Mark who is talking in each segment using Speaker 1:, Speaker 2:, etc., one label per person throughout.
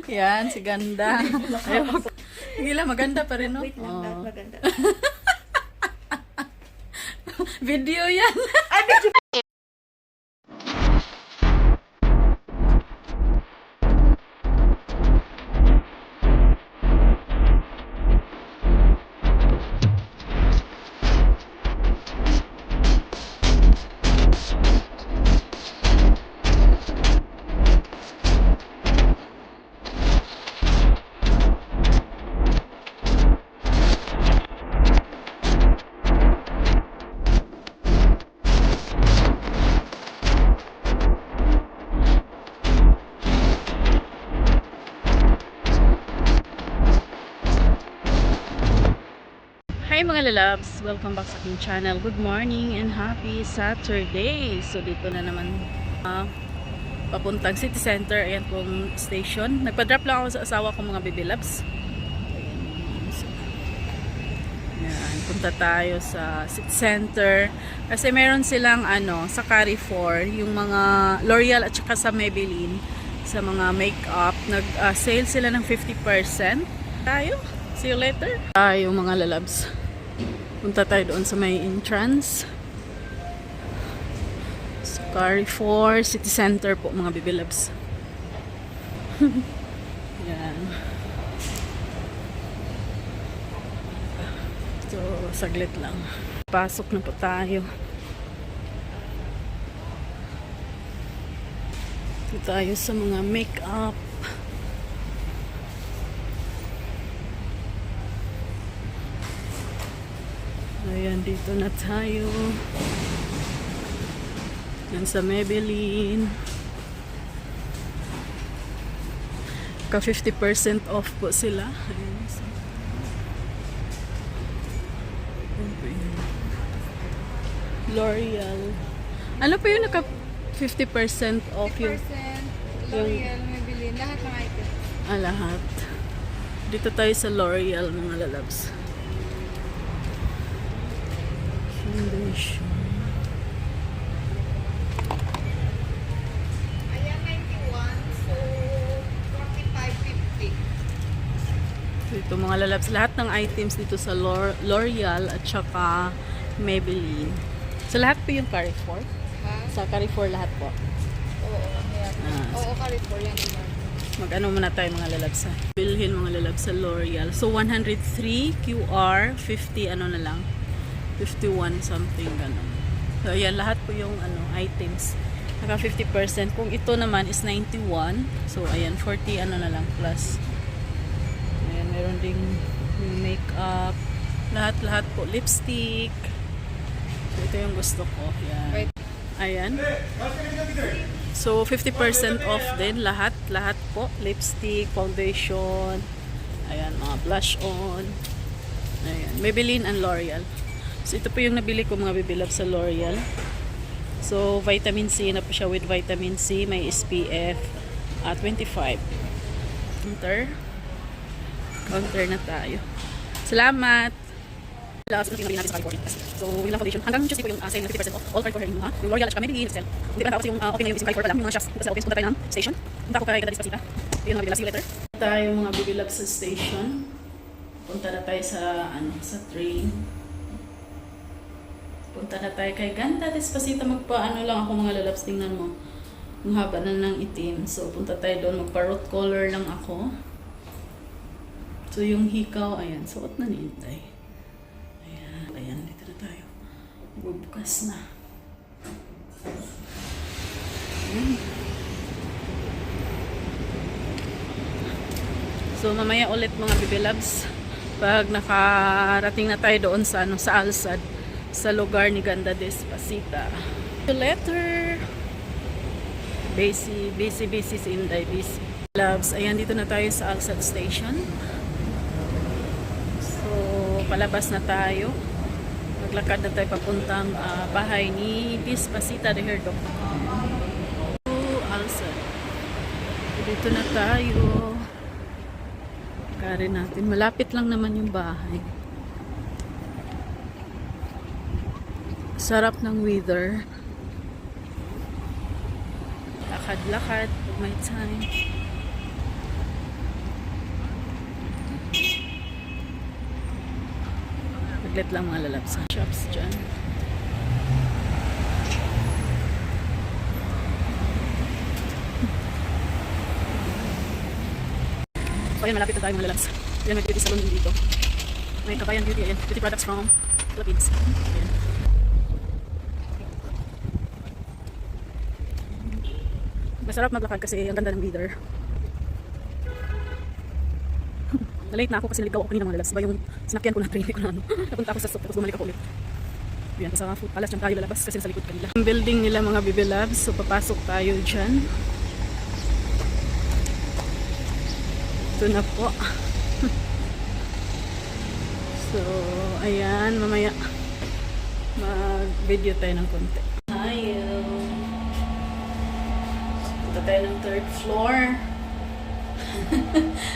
Speaker 1: Yan, si ganda. Ayun. Gila, maganda pa rin, no?
Speaker 2: Wait lang,
Speaker 1: Oh.
Speaker 2: maganda.
Speaker 1: Video yan. Hi mga lalabs! Welcome back sa aking channel. Good morning and happy Saturday! So dito na naman papuntang city center. Ayan pong station. Nagpa-drop lang ako sa asawa ko mga baby labs. Ayan, punta tayo sa city center. Kasi meron silang sa Carrefour, yung mga L'Oreal at saka sa Maybelline, sa mga makeup. Nag-sale sila ng 50%. Tayo! See you later! Tayo mga lalabs. Punta tayo doon sa may entrance. Sa Carrefour City Center po mga baby loves. Yan. So, saglit lang. Pasok na po tayo. Dito tayo sa mga makeup. Ayan, dito na tayo. Yan sa Maybelline. Ka 50% off po sila. Ayan. L'Oreal. Ano pa yung naka 50% off yung
Speaker 2: 50%, L'Oreal, Maybelline, lahat ng items.
Speaker 1: lahat. Dito tayo sa L'Oreal mga lalabs. Foundation.
Speaker 2: Ayan, 91, so 45.50.
Speaker 1: So, ito mga lalabs, lahat ng items dito sa L'Oreal at saka Maybelline. So lahat po yung Carrefour?
Speaker 2: Ha?
Speaker 1: Sa Carrefour lahat po.
Speaker 2: Oo, ayan. Oo, Carrefour yan.
Speaker 1: Mag-ano muna tayo mga lalabs ha. Bilhin mga lalabs sa L'Oreal. So 103 QR, 50 ano na lang. 51 something ganun. So ayan lahat po yung items. Naka 50%. Kung ito naman is 91. So ayan 40 ano na lang plus. Ayan meron ding makeup. Lahat po lipstick. So ito yung gusto ko. Ayan. Ayan. So 50% off din lahat po. Lipstick, foundation. Ayan mga blush on. Ayan, Maybelline and L'Oreal. So, ito po yung nabili ko mga baby love sa L'Oreal. So, vitamin C na po siya with vitamin C. May SPF 25. Counter na tayo. Salamat! So, yun lang foundation. Hanggang Tuesday po yung sale ng 50% off. All Carrefour ha? Yung L'Oreal at saka Maybelline sale. Hindi pa na tapos yung okay na yung Carrefour lang. Yung mga shops. Kasi okay, punta tayo ng station. Punta ko kay Ganda Despacita. Yun mga baby love. See you later. Tayo mga baby love sa station. Punta na tayo sa train. Punta na tayo kay Ganda Despacita. Magpa-ano lang ako mga lalabs. Tingnan mo. Ang haba na ng itim. So, punta tayo doon. Magpa-root color lang ako. So, yung hikaw, ayan. Suot na ni Intay. Ayan. Ayan. Dito na tayo. Bubukas na. Ayan. So, mamaya ulit mga baby loves. Pag nakarating na tayo doon sa, sa Alsad. Sa lugar ni Ganda Despacita. Letter. Busy si Inday. Busy. Loves, ayan dito na tayo sa Alsad Station. So, palabas na tayo. Maglakad na tayo papuntang bahay ni Despacita de Herdok. Alsad. Dito na tayo. Kari natin. Malapit lang naman yung bahay. Sarap ng weather. Lakad-lakad pag may time. Saglit lang mga lalabs. Shops dyan. So, ayan, malapit na tayo mga lalabs. Ayan, may beauty salon din dito. May Kabayan Beauty. Ayan, beauty products from Philippines. Ayan. Masarap maglakad kasi ang ganda ng weather. Na-late na ako kasi naligaw ako kanina mga lalabs. Diba yung sinakyan ko na train ko na ano. Napunta ako sa stop tapos bumalik ako ulit. Ayan, sa food palace dyan tayo lalabas kasi nasa likod kanila. Ang building nila mga baby labs. So papasok tayo dyan. Ito na po. So, ayan, mamaya mag-video tayo ng konti. Tayo. Punta tayo ng third floor.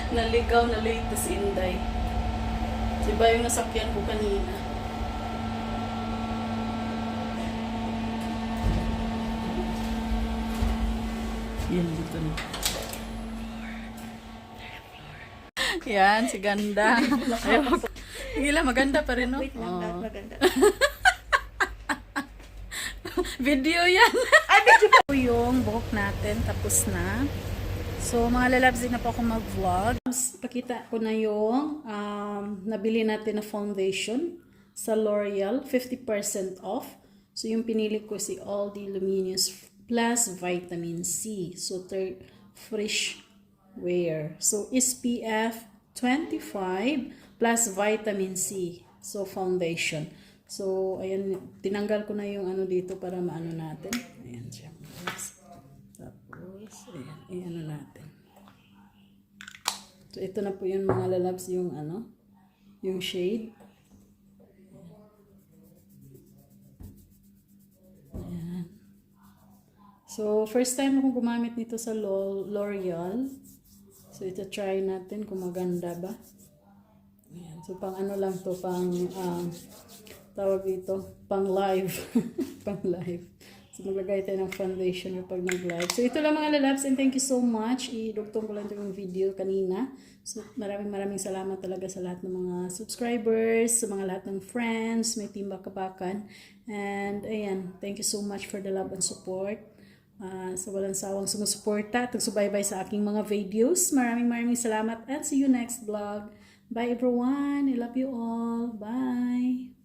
Speaker 1: Naligaw na late si Inday. Diba yung nasakyan ko kanina? Yan, dito na. Yan, si Ganda. Ayun. Gila, maganda pa rin, no?
Speaker 2: Wait lang, dahil maganda.
Speaker 1: Video yan. Ay, video pa. Yung buhok natin, tapos na. So, mga lalabs, din na po ako mag-vlog. Pakita ko na yung nabili natin na foundation sa L'Oreal, 50% off. So, yung pinili ko si All the Luminous plus Vitamin C. So, fresh wear. So, SPF 25 plus Vitamin C. So, foundation. So, ayan, tinanggal ko na yung ano dito para maano natin. Ayan siya. Tapos, ayan, ano natin. So, ito na po yung mga lalabs yung ano, yung shade. Ayan. So, first time akong gumamit nito sa L'Oreal. So, ito try natin kung maganda ba. Ayan. So, pang ano lang to, pang tawag dito, pang live. Pang live. So, maglagay tayo ng foundation kapag nag-live. So, ito lang mga lalabs and thank you so much. Idugtong ko lang yung video kanina. So, maraming salamat talaga sa lahat ng mga subscribers, sa mga lahat ng friends, may Team Bakabakan. And, ayan, thank you so much for the love and support. Sa walang sawang sumusuporta at nagsubaybay sa aking mga videos. Maraming salamat and see you next vlog. Bye everyone. I love you all. Bye.